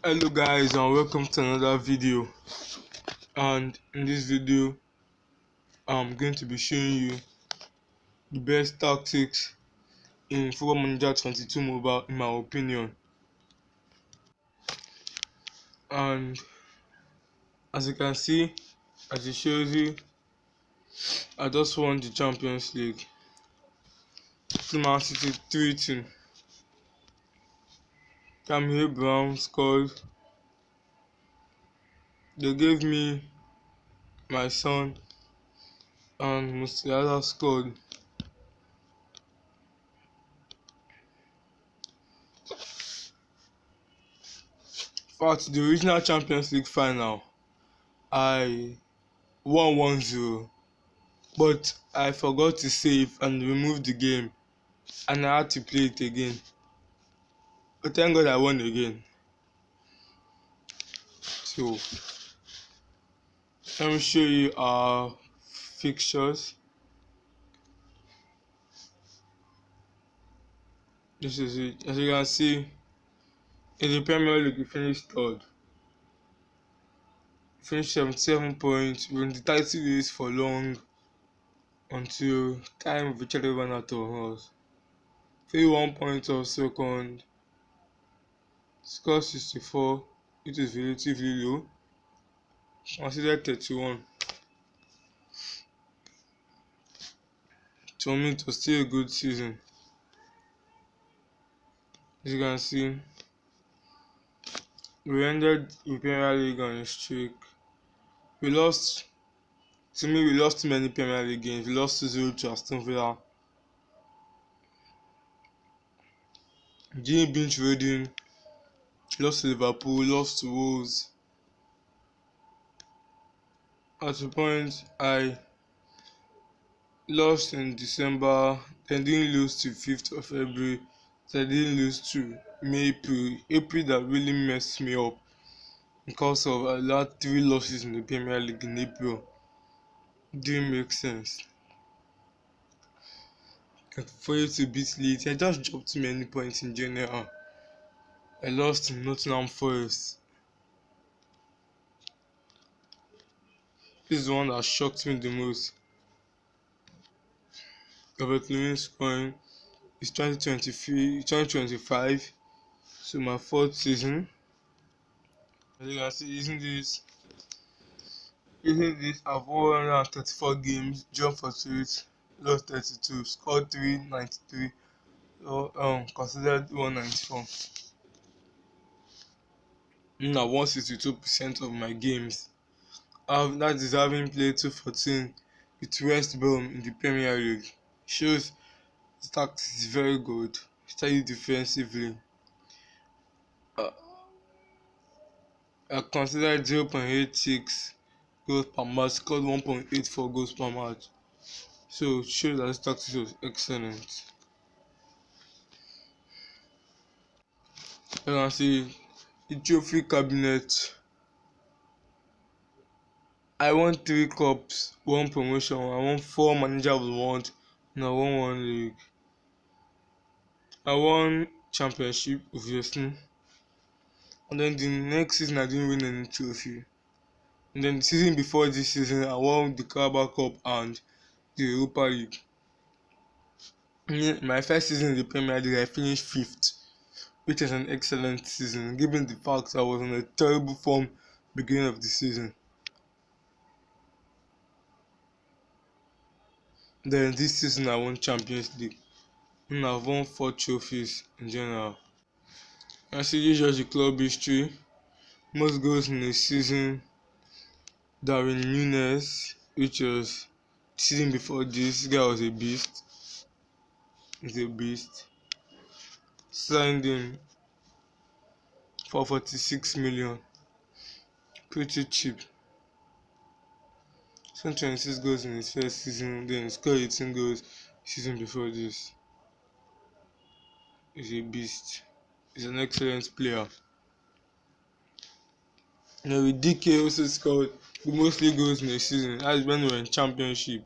Hello guys, and welcome to another video. And in this video I'm going to be showing you the best tactics in Football Manager 22 Mobile in my opinion. And as you can see, as it shows you, I just won the Champions League. Man City 3-2. Camille Brown scored. They gave me my son, and Musiala scored. In fact, the original Champions League final, I won 1-0, but I forgot to save and remove the game, and I had to play it again. But thank God I won again. So let me show you our fixtures. This is it. As you can see, in the Premier League we finished third. We finished 77 points. We were in the title race for long until time eventually ran out of us. 31 points of second. Score 64, which is relatively low. Considered 31. To me, it was still a good season. As you can see, we ended the Premier League on a streak. We lost many Premier League games. We lost 2-0 to Aston Villa. Didn't beat Reading. Lost to Liverpool. Lost to Wolves. At a point, I lost in December. Then didn't lose to 5th of February. Then didn't lose to April that really messed me up because of I had 3 losses in the Premier League in April. Didn't make sense. For you to beat Leeds, I just dropped too many points in general. I lost to Nottingham Forest. This is the one that shocked me the most. Robert Lewin scoring. It's 2025, so my 4th season. As you can see, using this, I've won 134 games, jumped 48, lost 32, scored 393, considered 194. I won 62% of my games. That is having played 214 with West Brom in the Premier League. Shows the tactics is very good, steady defensively. I considered 0.86 goals per match, scored 1.84 goals per match. So it shows that this tactics was excellent. You can see the trophy cabinet. I won 3 cups, 1 promotion, I won 4 manager of the month, and I won 1 league. I won championship obviously, and then the next season I didn't win any trophy. And then the season before this season I won the Carabao Cup and the Europa League. In my first season in the Premier League I finished 5th, which is an excellent season given the fact I was in a terrible form beginning of the season. Then this season I won Champions League, and I've won 4 trophies in general. I see this is just the club history. Most goals in a season, Darwin Núñez, which was the season before this guy was a beast. He's a beast. Signed him for 46 million. Pretty cheap. 26 goals in his first season, then he scored 18 goals season before this. He's a beast. He's an excellent player. With DK also scored the most league goals in a season. That's when we were in championship.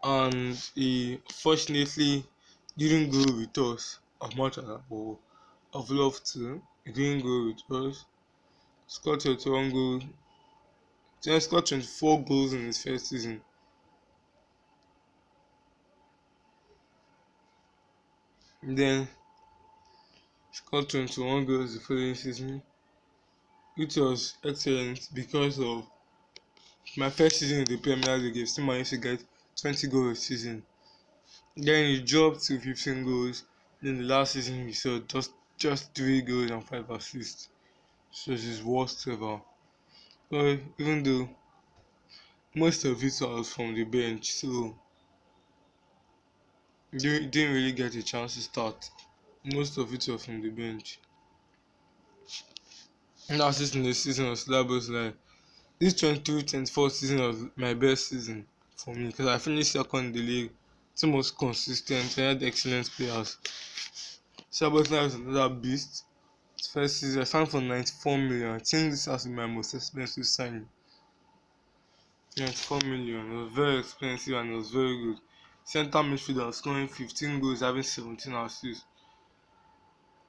And he fortunately didn't go with us as much as I would have loved to. green goal with us. Scored 21 goals. Then scored 24 goals in his first season. Then scored 21 goals the following season, which was excellent because of my first season in the Premier League. He still managed to get 20 goals a season. Then he dropped to 15 goals. Then the last season he saw just 3 goals and 5 assists. So it's his worst ever. But even though most of it was from the bench, so he didn't really get a chance to start. Most of it was from the bench. Last season, the season of Slabos, like this 23-24 season was my best season for me because I finished second in the league. Team was consistent. I had excellent players. Slabos now is another beast. His first season, I signed for 94 million. I think this has been my most expensive signing. 94 million. It was very expensive and it was very good. Center midfielder scoring 15 goals, having 17 assists.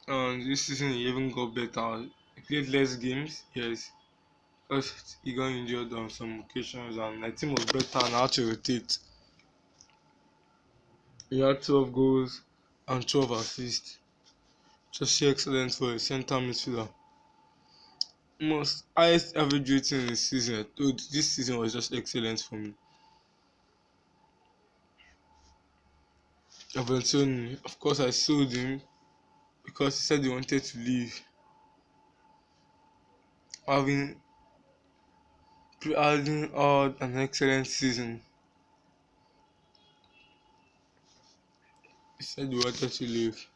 And this season he even got better. He played less games, yes, because he got injured on some occasions and my team was better and had to rotate. He had 12 goals and 12 assists. Just excellent for a center midfielder. Most highest average rating in the season. This season was just excellent for me. Everton, of course, I sold him because he said he wanted to leave. Having had an excellent season, he said he wanted to leave.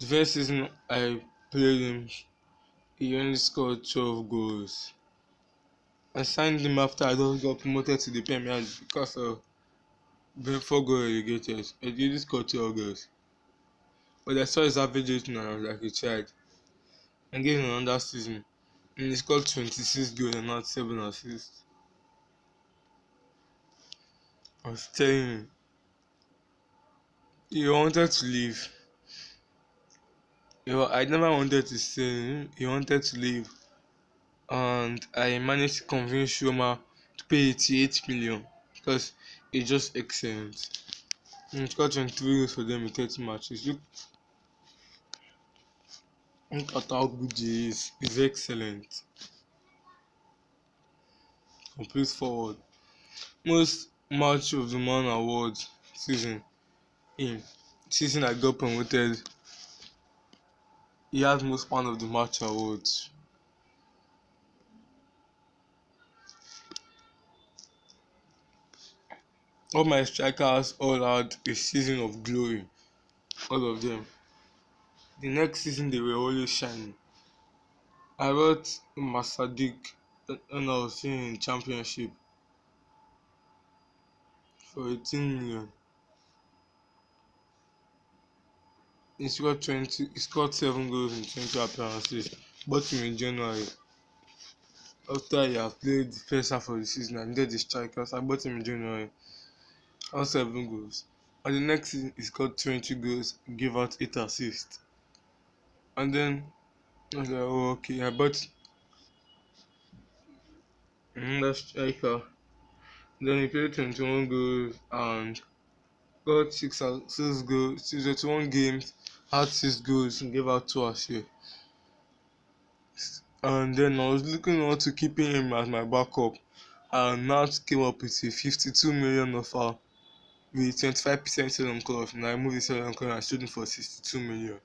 The first season I played him, he only scored 12 goals. I signed him after I just got promoted to the Premier League because of Brentford got relegated. He didn't score 12 goals. But I saw his average rating and I was like a child. I gave him another season and he scored 26 goals and had 7 assists. I was telling him, he wanted to leave. I never wanted to stay. He wanted to leave. And I managed to convince Roma to pay 88 million because it's just excellent. He scored 23 goals for them in 30 matches. Look at how good he is. He's excellent. Complete forward. Most match of the man award season. In season I got promoted, he has most man of the match awards. All my strikers all had a season of glory. All of them. The next season they were always shining. I wrote Masadik when I was in championship for 18 million. He scored 7 goals in 20 appearances. Bought him in January. After he had played the first half of the season and did the strikers, I bought him in January. And 7 goals. And the next season he scored 20 goals, gave out 8 assists. And then I was like, oh okay, I bought another striker. Then he played 21 goals and got 6 goals, 21 games, had 6 goals, and gave out 2 assists. And then I was looking on to keeping him as my backup, and now came up with a 52 million offer with 25% selling clause. And I moved the selling clause and I sold him for 62 million.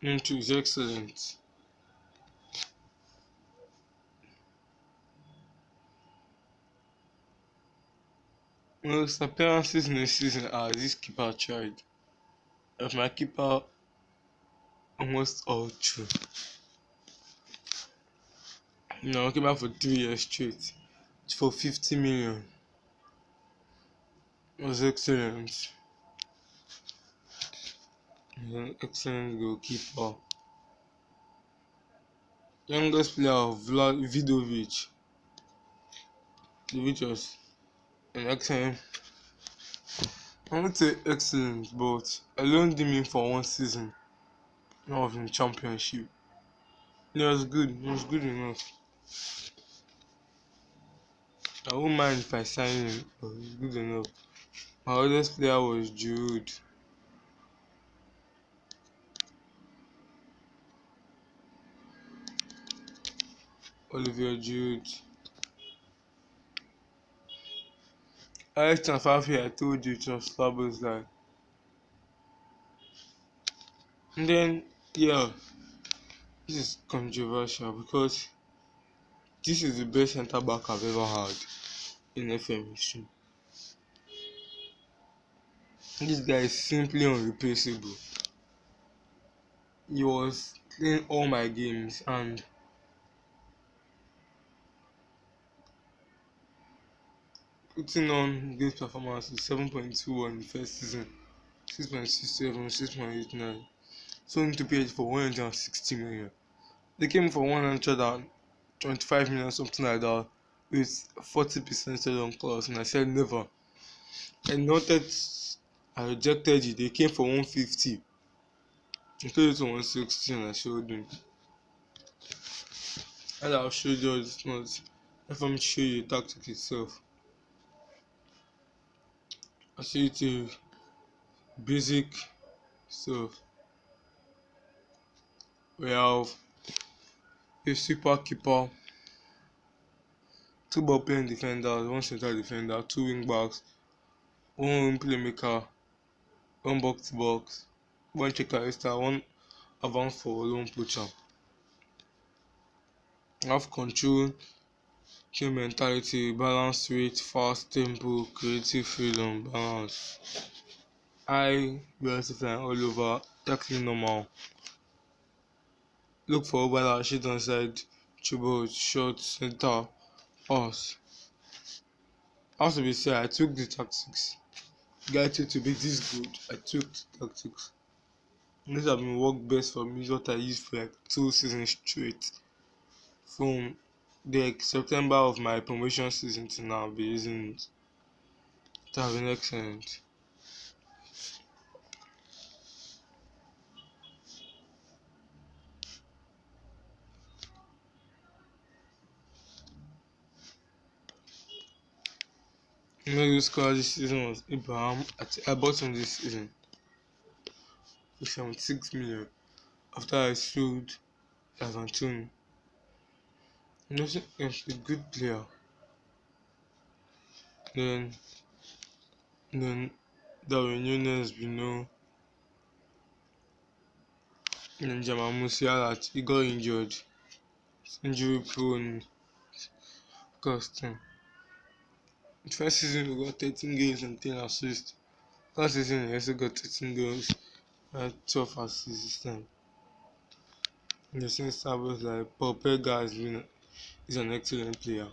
Which is excellent. Most appearances in the season are this keeper tried. Of my keeper, almost all true. I came out for 3 years straight for 50 million. It was excellent. He's an excellent goalkeeper. Youngest player of Vidovic. Vidovic was an excellent I won't say excellent, but I loaned him in for one season. Now of in championship. It was good. It was good enough. I won't mind if I sign him, but it's good enough. My oldest player was Jude. Olivier Jude. Alex Transfafi, I told you it was Szoboszlai. And then, yeah, this is controversial because this is the best centre back I've ever had in FM history. This guy is simply unreplaceable. He was playing all my games and putting on great performances 7.21 in the first season, 6.67, 6.89. Sold to pay for 160 million. They came for 125 million, something like that, with 40% sell-on clause, and I said never. I noted, I rejected it. They came for 150. I told it to 160 and I showed them. And I'll show you all this not. If I'm show you the tactic itself. I show you to basic stuff. We have a super keeper, two ball playing defenders, one central defender, two wing backs, one playmaker, one box to box, one checker extra, one advance forward, one poacher. Have control, team mentality, balance rate, fast tempo, creative freedom, balance. High velocity flying all over, tackling normal. Look for overlap, shit on side, through short, center, pass. As to be said, I took the tactics. Get it to be this good. I took the tactics. This have been worked best for me. What I used for like 2 seasons straight. From the September of my promotion season to now, I'll be using it. It has been excellent. You know, the score this season was Abraham. I bought him this season for 76 million after I sold Ivan. You know, he's a good player. Then, then Darwin Nunes, we know. And Jamal Musiala, he got injured. Injury prone, costing. The first season we got 13 games and 10 assists. Last season we also got 13 goals and 12 assists this time. In the same service like Paul Pogba is an excellent player.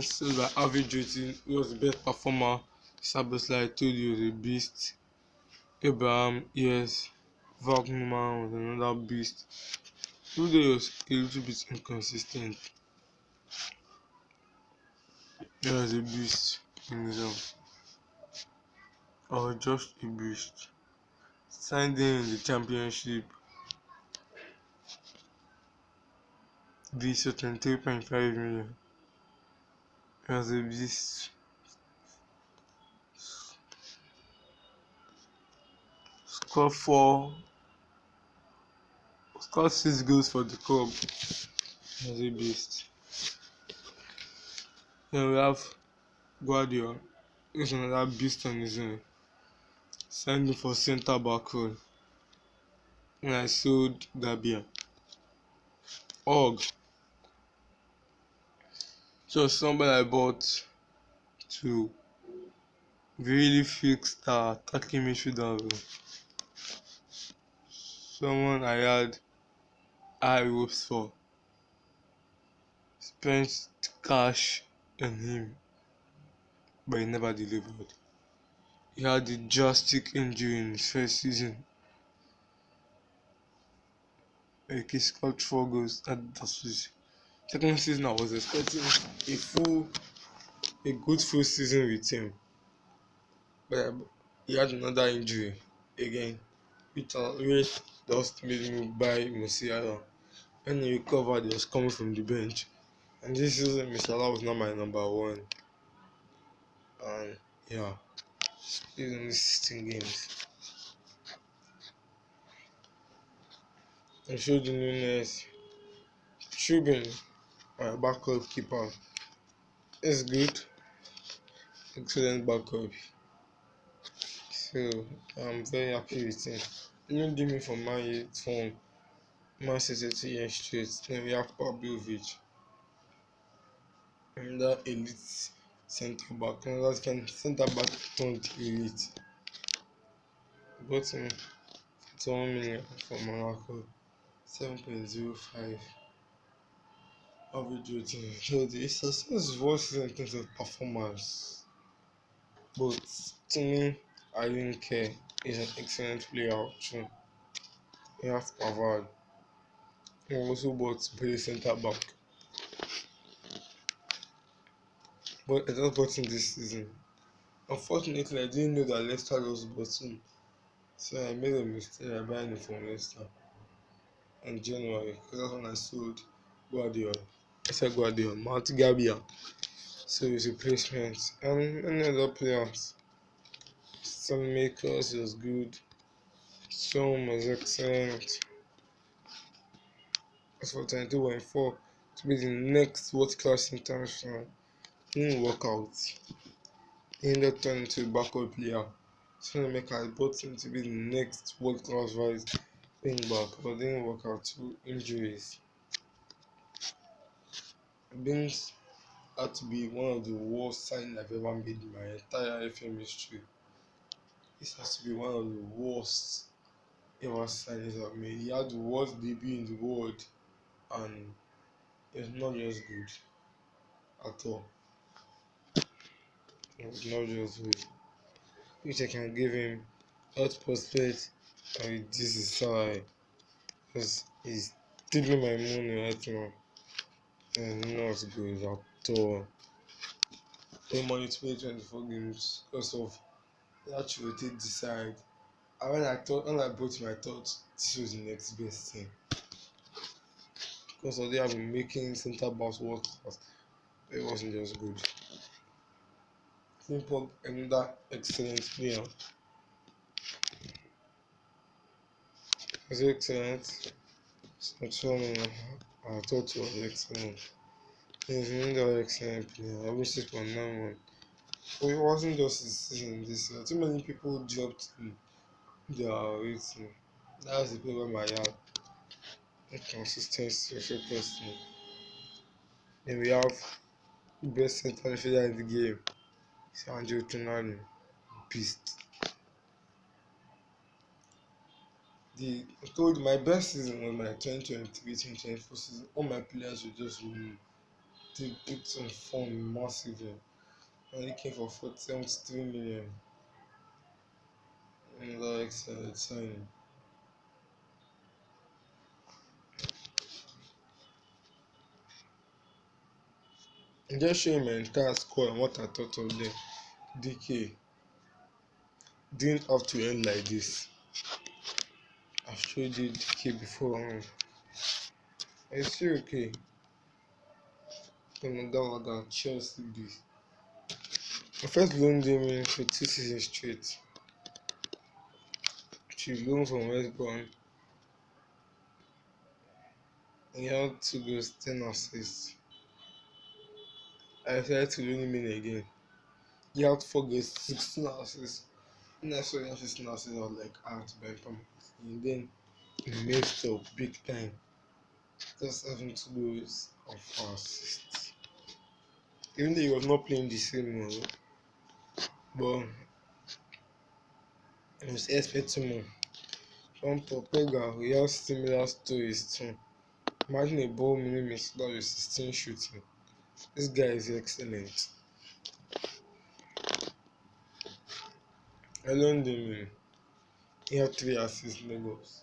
So by average rating, he was the best performer. Szoboszlai, I told you, was a beast. Abraham, yes. Wagner was another beast. Today was a little bit inconsistent. He was a beast in his own. Or just a beast. Signed in the championship. Visa 23.5 million. He was a beast. Scored 6 goals for the club. He was a beast. Then we have Guardiola. He's another beast on his own. Signed him for centre back role. And I sold Gabia. Og. So somebody I bought to really fix the attacking midfielder role. Someone I had high hopes for. Spent cash on him, but he never delivered. He had a drastic injury in his first season. Like he scored 4 goals. That was his second season. I was expecting a full a good full season with him, but he had another injury again, which just made me buy Musiala. When he recovered, he was coming from the bench, and this season Musiala was not my number one. And yeah, he's only 16 games. And showed the Nunes, Trubin, my backup keeper, is good, excellent backup. So I'm very happy with him. Even did me from Man City 2 years straight. Then we have Pavlovic, another elite centre back, another centre back turned elite. Bought him for 1 million from Monaco, 7.05 average rating. So the success is worse in terms of performance, but to me, I didn't care. He's an excellent player too. He has Pavard. He also bought to play centre back, but I just bought him this season. Unfortunately, I didn't know that Leicester just bought him, so I made a mistake. I bought him from Leicester in January because that's when I sold Guardiola. I said Guardiola, Mount Gabia. So his replacement and many other players. Makers was good. Some was excellent. As for 22.4 to be the next world class international, didn't work out. He ended up turning into a backup player. So make I bought him to be the next world class right wing back, but didn't work out through injuries. Binks had to be one of the worst signings I've ever made in my entire FM history. This has to be one of the worst ever signings I've made. He had the worst debut in the world, and it's not just good at all. It's not just good. Which I can give him out prospect and this is salary because he's taking my money right now and not good at all. Pay money to play 24 games because of that to rotate the side. And when I bought him, I thought this was the next best thing because of they have been making centre backs world class. It wasn't just good. Simple another excellent player. Was excellent. Sancho, I thought was excellent. He's another excellent player. I wish it was 9-1. But it wasn't just his season this year. Too many people dropped their rating. That's the problem I had. Inconsistency also cost me. Then we have the best centre midfielder in the game. Sandro Tonali. Beast. I told you my best season was my 2023-2024 season. All my players were just winning. They picked on form massively. Only came for 73 million. Another excellent signing. And just showing my entire score and what I thought of them. DK didn't have to end like this. I've showed you DK before. It's still okay. Another Chelsea this. I first loaned him in for 2 seasons straight. She loaned from West Brom. He had 2 goals, 10 assists. I decided to loan him in again. He had 4 goals, 16 assists. When I saw him 16 assists, I was like, I have to buy him. And then he messed up big time. Just having 2 goals and 4 assists. Even though he was not playing the same role, but I was expecting more. From Popega, we have similar stories too. Imagine a ball millimeter that with 16 shooting. This guy is excellent. I learned him in. He had 3 assists in Lagos.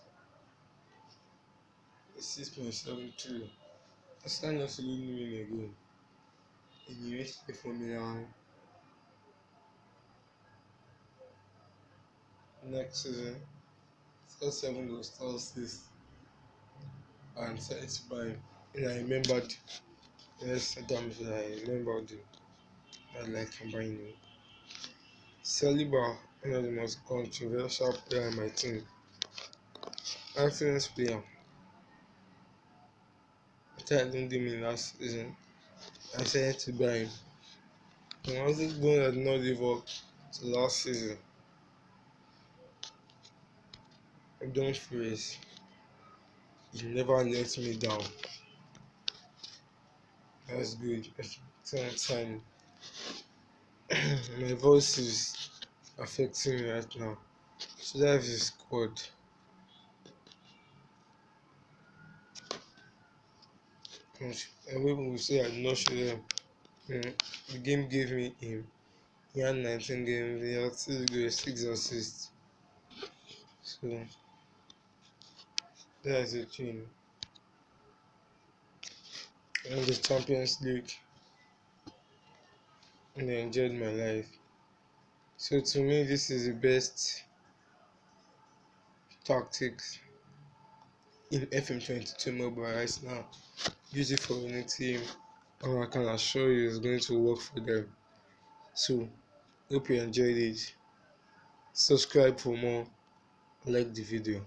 6.72. I signed us to lead him in again. in USA Formula 1 next season. First 7 will start 6 and set it by. And I remembered, yes, sometimes I remembered I like combining. Saliba, one of the most controversial players in my team. Excellent player. After I didn't do me last season, I decided to buy him. And I wasn't going to not live up to last season. I don't freeze. He never let me down. That's good. Time. My voice is affecting me right now. So that's the squad. And people will say I did not show them. The game gave me him. He had 19 games, he had 6 goals, 6 assists. So that's the thing. And the Champions League, and I enjoyed my life. So to me, this is the best tactics in FM22 mobile right now. Use it for any team, and I can assure you it's going to work for them. So hope you enjoyed it. Subscribe for more. Like the video.